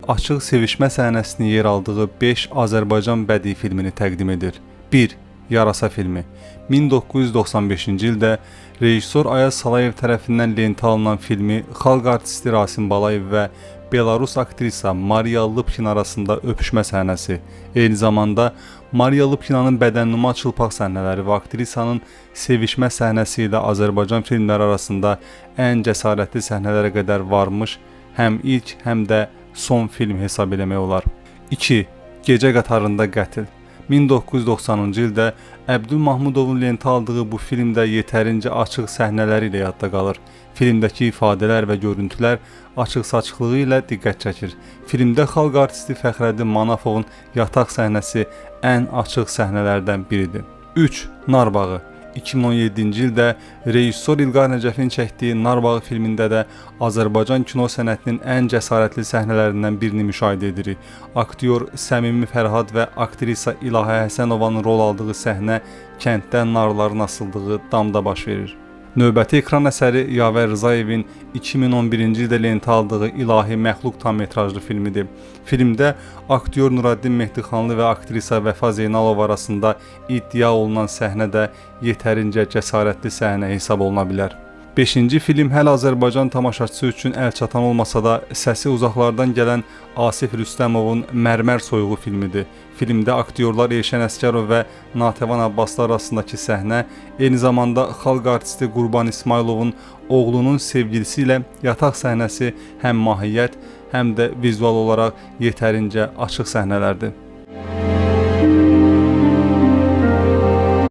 açıq sevişmə səhnəsinin yer aldığı 5 Azərbaycan bədii filmini təqdim edir. 1. Yarasa filmi. 1995-ci ildə rejissor Ayaz Salayev tərəfindən lentə alınan filmi xalq artisti Rasim Balayev və Belarus aktrisa Mariya Lıpkin arasında öpüşmə səhnəsi, eyni zamanda Mariya Lıpkinanın bədənnüma çılpaq səhnələri və aktrisanın sevişmə səhnəsi ilə Azərbaycan filmləri arasında ən cəsarətli səhnələrə qədər varmış, həm ilk, həm də son film hesab eləmək olar. 2. Gecə qatarında qətl. 1990-cı ildə Əbdül Mahmudovun lentə aldığı bu filmdə yetərincə açıq səhnələri ilə yadda qalır. Filmdəki ifadələr və görüntülər açıq-saçıqlığı ilə diqqət çəkir. Filmdə xalq artisti Fəxrəddin Manafovun yataq səhnəsi ən açıq səhnələrdən biridir. 3. Narbağı. 2017-ci ildə rejissor İlqar Nəcəfin çəkdiyi Narbağı filmində də Azərbaycan kino sənətinin ən cəsarətli səhnələrindən birini müşahidə edirik. Aktyor Səmimi Fərhad və aktrisa İlahə Həsənovanın rol aldığı səhnə kənddə narların asıldığı damda baş verir. Növbəti ekran əsəri Yavər Rızayevin 2011-ci ildə lentə aldığı İlahi Məxluq tam metrajlı filmidir. Filmdə aktyor Nuraddin Mehdixanlı və aktrisa Vəfa Zeynalov arasında iddia olunan səhnə də yetərincə cəsarətli səhnə hesab oluna bilər. 5-ci film hələ Azərbaycan tamaşaçısı üçün əlçatan olmasa da səsi uzaqlardan gələn Asif Rüstəmovun Mərmər soyuğu filmidir. Filmdə aktyorlar Elşən Əsgərov və Natəvan Abbaslı arasındakı səhnə, eyni zamanda xalq artisti Qurban İsmayılovun oğlunun sevgilisi ilə yataq səhnəsi həm mahiyyət, həm də vizual olaraq yetərincə açıq səhnələrdir.